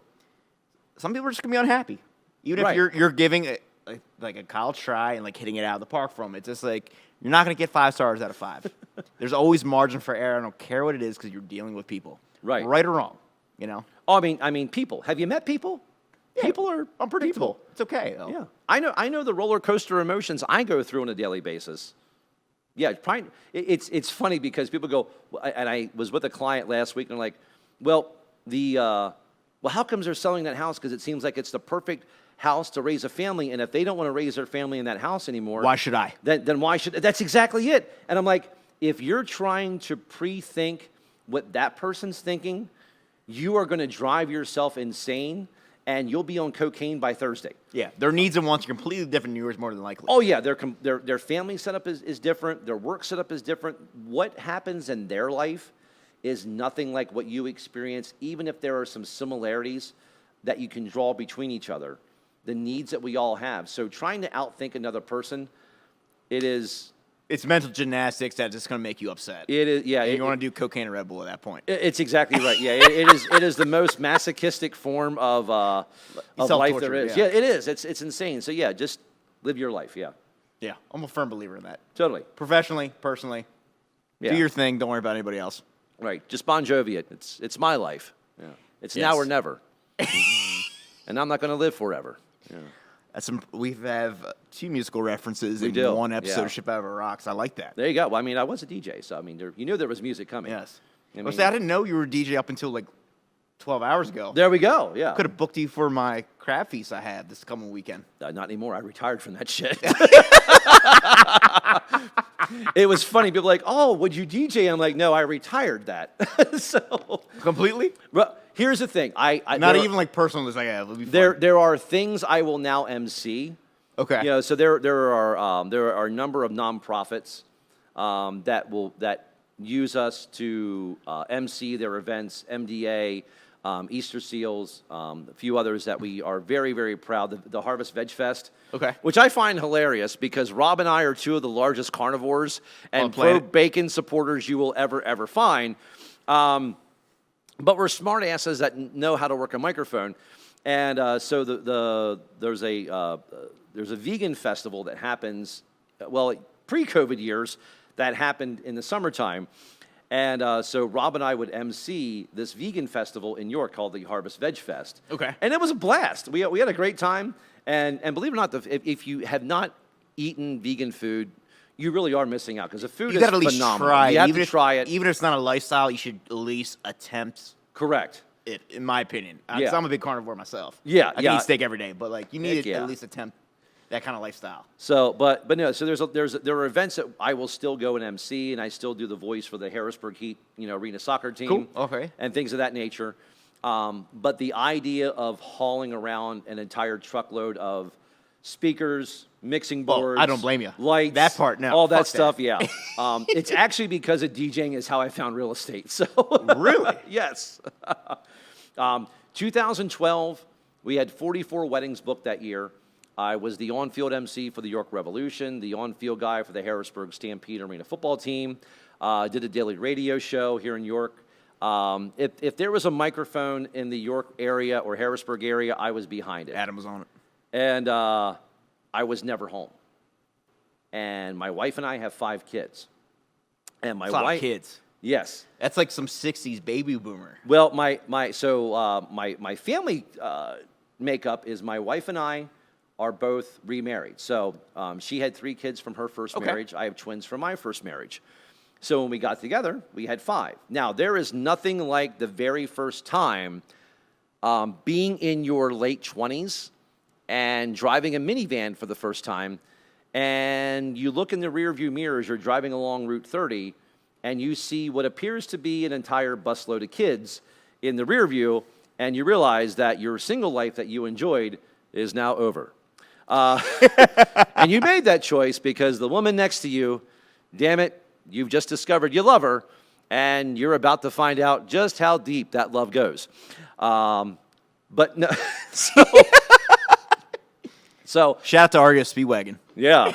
Some people are just going to be unhappy. Even Right. if you're giving a college try and like hitting it out of the park from it. It's just like, you're not going to get 5 stars out of 5. There's always margin for error. I don't care what it is because you're dealing with people. Right. Right or wrong, Oh, I mean, people. Have you met people? Yeah, People are unpredictable. It's okay, though. Yeah, I know the roller coaster emotions I go through on a daily basis. Yeah, it's funny because people go, and I was with a client last week, and they're like, well, how comes they're selling that house? Because it seems like it's the perfect house to raise a family, and if they don't want to raise their family in that house anymore, Why should I? Then why should? That's exactly it. And I'm like, if you're trying to pre-think what that person's thinking, you are going to drive yourself insane. And you'll be on cocaine by Thursday. Yeah, their needs and wants are completely different than yours, more than likely. Oh, yeah, their family setup is different. Their work setup is different. What happens in their life is nothing like what you experience, even if there are some similarities that you can draw between each other, the needs that we all have. So trying to outthink another person, It's mental gymnastics that's just going to make you upset. It is, yeah. You want to do cocaine and Red Bull at that point. It's exactly right. Yeah, it is the most masochistic form of life there is. Yeah. Yeah, it is. It's insane. So yeah, just live your life. Yeah. Yeah, I'm a firm believer in that. Totally. Professionally, personally, Yeah. do your thing. Don't worry about anybody else. Right. Just Bon Jovi it. It's my life. Yeah. It's now or never. And I'm not going to live forever. Yeah. We have 2 musical references in do, one episode yeah. of Schiffbauer Rocks. I like that. There you go. Well, I mean, I was a DJ, so I mean, you knew there was music coming. Yes. I I didn't know you were a DJ up until like 12 hours ago. There we go. Yeah. Could have booked you for my crab feast I had this coming weekend. Not anymore. I retired from that shit. It was funny. People were like, "Oh, would you DJ?" I'm like, "No, I retired that." So Completely? but here's the thing. I Not there- even like personal. It's like, yeah, it'll be fun. There are things I will now MC. Okay. So there are a number of nonprofits that use us to MC their events. MDA, Easter Seals, a few others that we are very, very proud. The Harvest Veg Fest. Okay. Which I find hilarious because Rob and I are 2 of the largest carnivores and planet. pro-bacon supporters you will ever find. But we're smart asses that know how to work a microphone. And so there's a vegan festival that happens, pre-COVID years, that happened in the summertime. And so Rob and I would MC this vegan festival in York called the Harvest Veg Fest. Okay. And it was a blast. We had a great time. And believe it or not, if you have not eaten vegan food, you really are missing out because the food You is got to at least phenomenal. try it. You have Even to if- try it. Even if it's not a lifestyle, you should at least attempt Correct. it, in my opinion. 'Cause Yeah. I'm a big carnivore myself. Yeah, I yeah. can eat steak every day, but like you need Heck to yeah. at least attempt that kind of lifestyle. So, but no. So there are events that I will still go and MC, and I still do the voice for the Harrisburg Heat, arena soccer team. Cool. Okay. And things of that nature. But the idea of hauling around an entire truckload of speakers, mixing boards, I don't blame you. Lights, That part, no, all that fuck stuff. that. Yeah. It's actually because of DJing is how I found real estate. So Really? yes. 2012, we had 44 weddings booked that year. I was the on-field MC for the York Revolution, the on-field guy for the Harrisburg Stampede Arena football team. Did a daily radio show here in York. If there was a microphone in the York area or Harrisburg area, I was behind it. Adam was on it. And I was never home. And my wife and I have 5 kids. And my That's a lot wife, of kids. yes. That's like some 60s baby boomer. Well, my family makeup is my wife and I are both remarried. So she had 3 kids from her first marriage. I have twins from my first marriage. So when we got together, we had 5. Now, there is nothing like the very first time being in your late 20s and driving a minivan for the first time, and you look in the rearview mirror as you're driving along Route 30, and you see what appears to be an entire busload of kids in the rear view, and you realize that your single life that you enjoyed is now over. And you made that choice because the woman next to you, damn it, you've just discovered you love her, and you're about to find out just how deep that love goes. But no, so Shout out to Argus Speedwagon. yeah,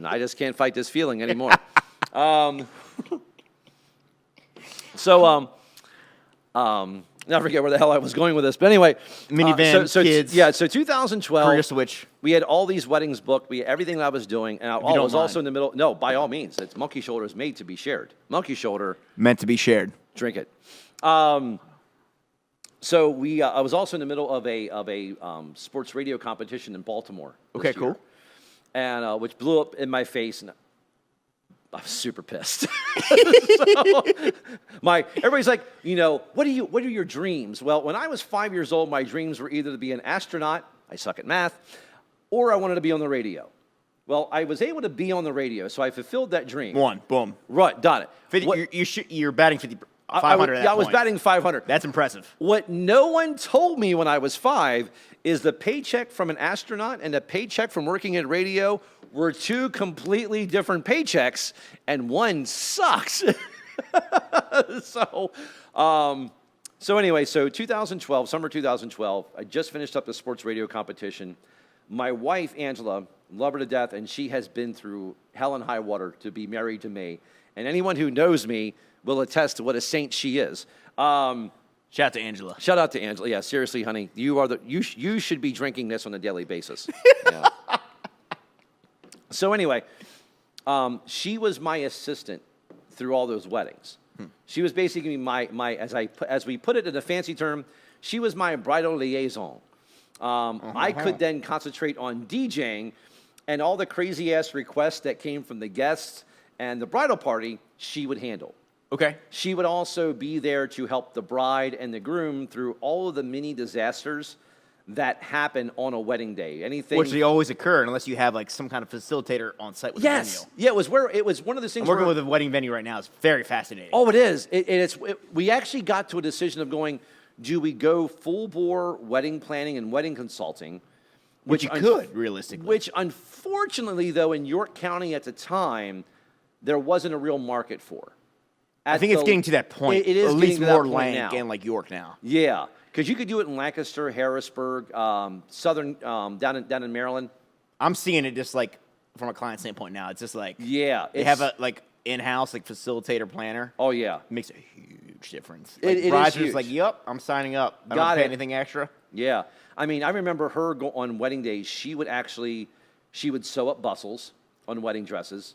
I just can't fight this feeling anymore. Now I forget where the hell I was going with this, but anyway, Minivan, kids. Yeah, so 2012, Career switch. we had all these weddings booked. We had everything that I was doing, and I don't was also mind. in the middle. No, by all means, it's Monkey Shoulder is made to be shared. Monkey Shoulder, Meant to be shared. drink it. So I was also in the middle of a sports radio competition in Baltimore. this Okay, year, cool. And which blew up in my face, and I was super pissed. Everybody's like, what are your dreams? Well, when I was 5 years old, my dreams were either to be an astronaut, I suck at math, or I wanted to be on the radio. Well, I was able to be on the radio, so I fulfilled that dream. One, boom. Right, done it. 50, you're batting 50, 500 at that I was point. batting 500. That's impressive. What no one told me when I was 5 is the paycheck from an astronaut and the paycheck from working at radio were 2 completely different paychecks, and one sucks. So anyway, so 2012, summer 2012, I just finished up the sports radio competition. My wife, Angela, love her to death, and she has been through hell and high water to be married to me. And anyone who knows me will attest to what a saint she is. Shout out to Angela. Shout out to Angela. Yeah, seriously, honey, you should be drinking this on a daily basis. Yeah. So anyway, she was my assistant through all those weddings. She was basically my as we put it in a fancy term, she was my bridal liaison. I could then concentrate on DJing, and all the crazy ass requests that came from the guests and the bridal party, she would handle. Okay. She would also be there to help the bride and the groom through all of the mini disasters that happen on a wedding day. Anything, Which they always occur unless you have like some kind of facilitator on site with the yes, venue. yeah, it was one of those things. I'm working where, with a wedding venue right now. It's very fascinating. Oh, it is. We actually got to a decision of going, do we go full bore wedding planning and wedding consulting? Which you could, realistically. Which, unfortunately, though, in York County at the time, there wasn't a real market for. I think it's getting to that point. It is at getting least to that more point Lank now. and like York now. Yeah, because you could do it in Lancaster, Harrisburg, southern, down in Maryland. I'm seeing it just like from a client standpoint now. It's just like Yeah, they have a like in-house like facilitator planner. Oh yeah, It makes a huge difference. It Like, is brides are huge. just like, yep, I'm signing up. I Got don't pay it. anything extra. yeah. I mean, I remember her go on wedding days. She would sew up bustles on wedding dresses.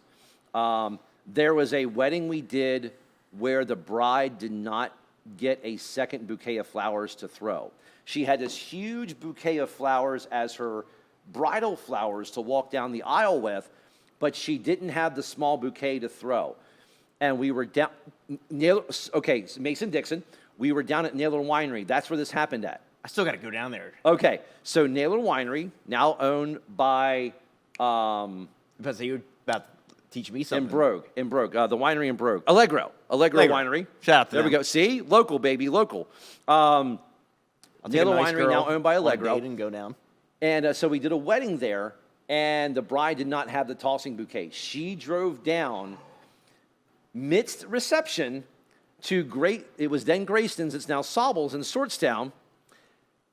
There was a wedding we did where the bride did not get a second bouquet of flowers to throw. She had this huge bouquet of flowers as her bridal flowers to walk down the aisle with, but she didn't have the small bouquet to throw. And we were down, Mason-Dixon, we were down at Naylor Winery. That's where this happened at. I still got to go down there. Okay, so Naylor Winery, now owned by Because you about to teach me something. in Brogue, the winery in Brogue. Allegro Winery. Shout out to There we them. go. See? Local, baby, local. I'll take a Naylor nice Winery, girl now owned by on a Allegro. date and go down. And so we did a wedding there, and the bride did not have the tossing bouquet. She drove down midst reception to it was then Grayston's, it's now Sobel's in Swortstown,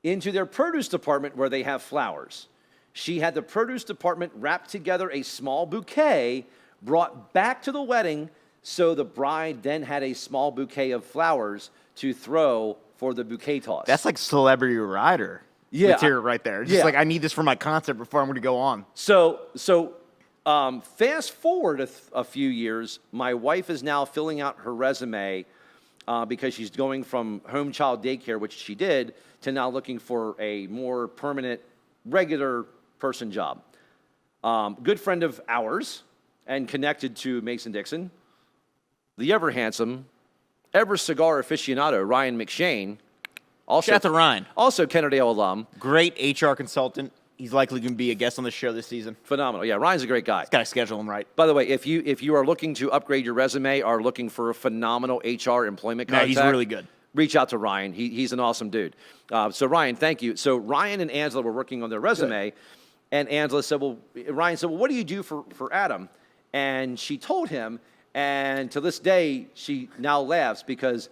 into their produce department where they have flowers. She had the produce department wrap together a small bouquet, brought back to the wedding, so the bride then had a small bouquet of flowers to throw for the bouquet toss. That's like Celebrity Rider material right there. Just like, I need this for my concert before I'm going to go on. So fast forward a few years, my wife is now filling out her resume because she's going from home child daycare, which she did, to now looking for a more permanent, regular person job. Good friend of ours and connected to Mason-Dixon, the ever handsome, ever cigar aficionado, Ryan McShane. Also, Shout out to Ryan. Also Kennedale alum. Great HR consultant. He's likely going to be a guest on the show this season. Phenomenal. Yeah, Ryan's a great guy. Got to schedule him right. By the way, if you are looking to upgrade your resume, are looking for a phenomenal HR employment contact, He's really good. Reach out to Ryan. He's an awesome dude. So Ryan, thank you. So Ryan and Angela were working on their resume, and Angela said, Ryan said, well, what do you do for Adam? And she told him, and to this day, she now laughs because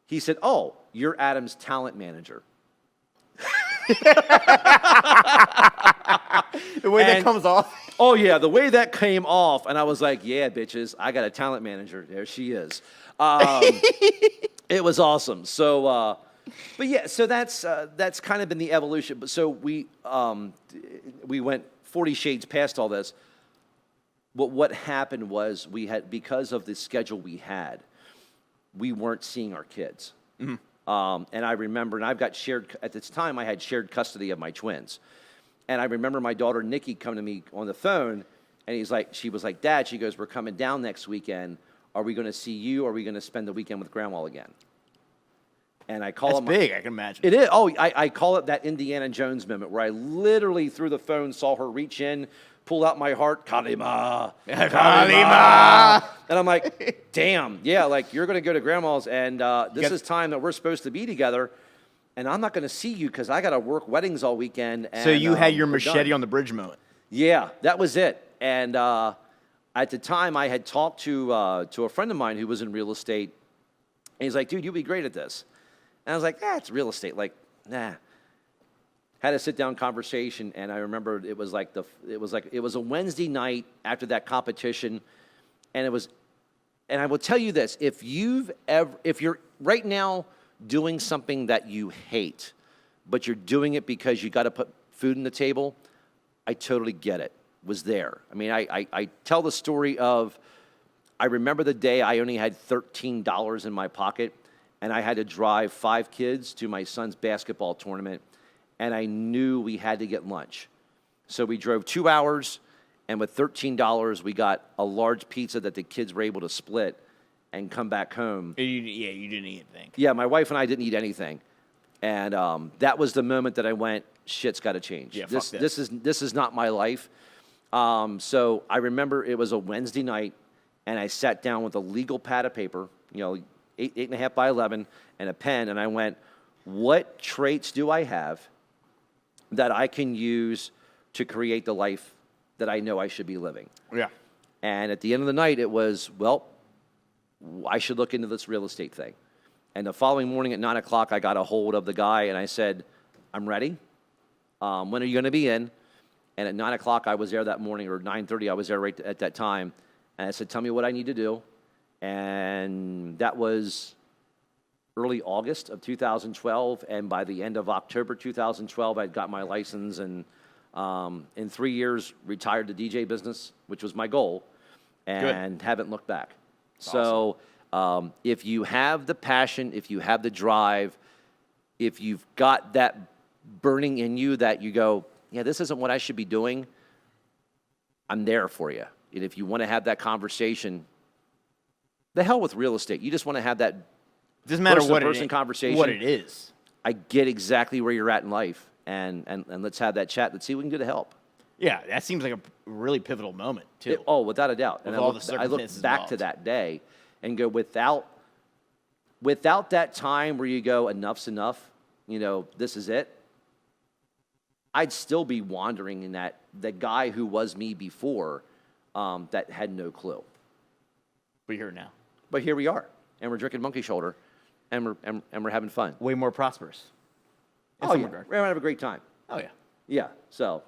he said, oh, you're Adam's talent manager. The way that comes off. Oh, yeah, the way that came off. And I was like, yeah, bitches, I got a talent manager. There she is. It was awesome. So, but yeah, so that's kind of been the evolution. But so we went 40 shades past all this. But what happened was because of the schedule we had, we weren't seeing our kids. Mm-hmm. And I remember, and at this time, I had shared custody of my twins. And I remember my daughter, Nikki, coming to me on the phone, and she was like, Dad, she goes, we're coming down next weekend. Are we going to see you, or are we going to spend the weekend with Grandma again? And I call That's big, I can imagine. It is. Oh, I call it that Indiana Jones moment where I literally, through the phone, saw her reach in, pull out my heart, Kalima, Kalima. And I'm like, damn, yeah, like you're going to go to Grandma's, and this is time that we're supposed to be together, and I'm not going to see you because I got to work weddings all weekend. And, so you had your machete on the bridge moment. Yeah, that was it. And at the time, I had talked to a friend of mine who was in real estate, and he's like, dude, you'd be great at this. And I was like, it's real estate. Like, nah. Had a sit-down conversation, and I remember it was a Wednesday night after that competition, and I will tell you this: if you're right now doing something that you hate, but you're doing it because you got to put food on the table, I totally get it. Was there? I mean, I tell the story of, I remember the day I only had $13 in my pocket, and I had to drive 5 kids to my son's basketball tournament. And I knew we had to get lunch. So we drove 2 hours, and with $13, we got a large pizza that the kids were able to split and come back home. You didn't eat anything. Yeah, my wife and I didn't eat anything. And that was the moment that I went, shit's got to change. Yeah, this is not my life. So I remember it was a Wednesday night, and I sat down with a legal pad of paper, 8.5 by 11, and a pen, and I went, what traits do I have that I can use to create the life that I know I should be living? Yeah. And at the end of the night, it was, I should look into this real estate thing. And the following morning at 9 o'clock, I got a hold of the guy, and I said, I'm ready. When are you going to be in? And at 9 o'clock, I was there that morning, or 9:30, I was there right at that time. And I said, tell me what I need to do. And that was early August of 2012, and by the end of October 2012, I'd got my license, and in 3 years, retired the DJ business, which was my goal, and haven't looked back. That's so if you have the passion, if you have the drive, if you've got that burning in you that you go, yeah, this isn't what I should be doing, I'm there for you. And if you want to have that conversation, the hell with real estate. You just want to have that doesn't matter person-to-person conversation. What it is. I get exactly where you're at in life, and let's have that chat. Let's see what we can do to help. Yeah, that seems like a really pivotal moment, too. Without a doubt. With And all I the look circumstances back to involved. that day and go, without that time where you go, enough's enough, this is it, I'd still be wandering in the guy who was me before that had no clue. We're here now. But here we are, and we're drinking Monkey Shoulder, and we're having fun. Way more prosperous. In Oh, some yeah. regard. We're going to have a great time. Oh, yeah. Yeah, so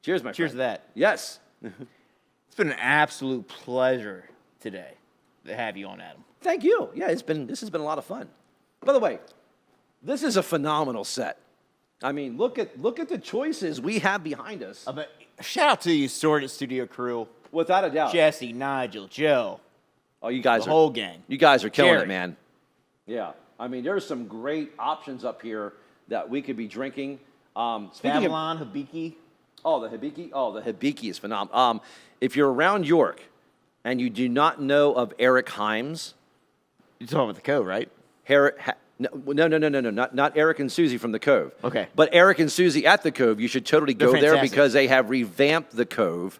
cheers, my friend. Cheers to that. Yes. It's been an absolute pleasure today to have you on, Adam. Thank you. Yeah, this has been a lot of fun. By the way, this is a phenomenal set. I mean, look at the choices we have behind us. Shout out to you, Sorted Studio crew. Without a doubt. Jesse, Nigel, Joe, Oh, you guys the whole gang. You guys are killing Jerry. it, man. Yeah. I mean, there's some great options up here that we could be drinking. Speaking of, Babylon, Hibiki. the Hibiki. Oh, the Hibiki is phenomenal. If you're around York and you do not know of Eric Himes, You're talking about the Cove, right? no, not Eric and Susie from the Cove. Okay. But Eric and Susie at the Cove, you should totally go They're there fantastic. because they have revamped the Cove.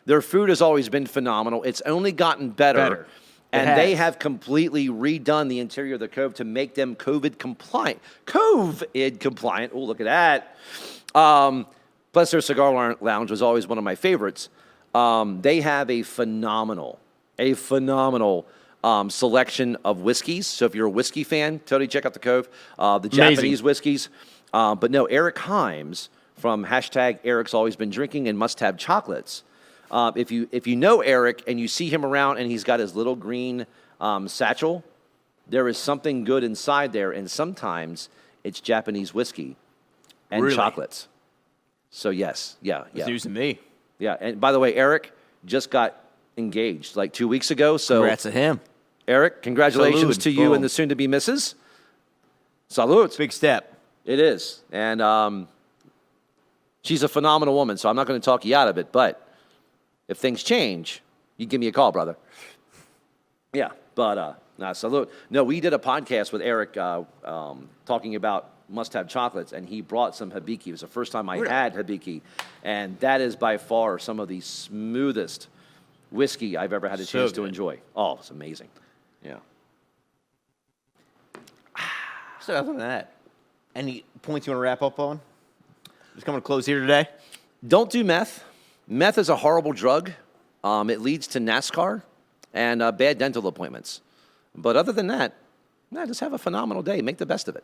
Their food has always been phenomenal. It's only gotten better. And It they has. have completely redone the interior of the Cove to make them COVID compliant. COVID compliant. Oh, look at that. Plus, their cigar lounge was always one of my favorites. They have a phenomenal selection of whiskeys. So if you're a whiskey fan, totally check out the Cove. The Japanese whiskeys. But no, Eric Himes from hashtag Eric's Always Been Drinking and Must Have Chocolates. If you know Eric and you see him around and he's got his little green satchel, there is something good inside there, and sometimes it's Japanese whiskey and Really? chocolates. So yes, yeah. It's news to me. Yeah, and by the way, Eric just got engaged like 2 weeks ago. So Congrats to him. Eric, congratulations Salud. to you Boom. and the soon-to-be missus. Salute. Big step. It is. And she's a phenomenal woman, so I'm not going to talk you out of it. But if things change, you give me a call, brother. Yeah, but salute. No, we did a podcast with Eric talking about must-have chocolates, and he brought some Hibiki. It was the first time I had Hibiki, and that is by far some of the smoothest whiskey I've ever had a chance to good. enjoy. Oh, it's amazing. Yeah. So other than that, any points you want to wrap up on? Just coming to close here today. Don't do meth. Meth is a horrible drug. It leads to NASCAR and bad dental appointments. But other than that, just have a phenomenal day. Make the best of it.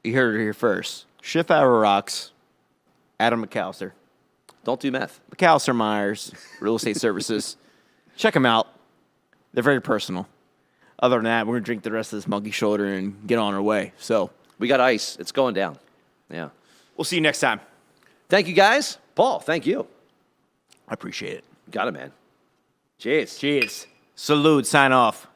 You heard it here first. Schiffbauer rocks. Adam McCallister. Don't do meth. McCallister Myers Real Estate Services. Check them out. They're very personal. Other than that, we're going to drink the rest of this Monkey Shoulder and get on our way. So We got ice. It's going down. Yeah. we'll see you next time. Thank you, guys. Paul, thank you. I appreciate it. Got it, man. Cheers. Cheers. Salute. Sign off.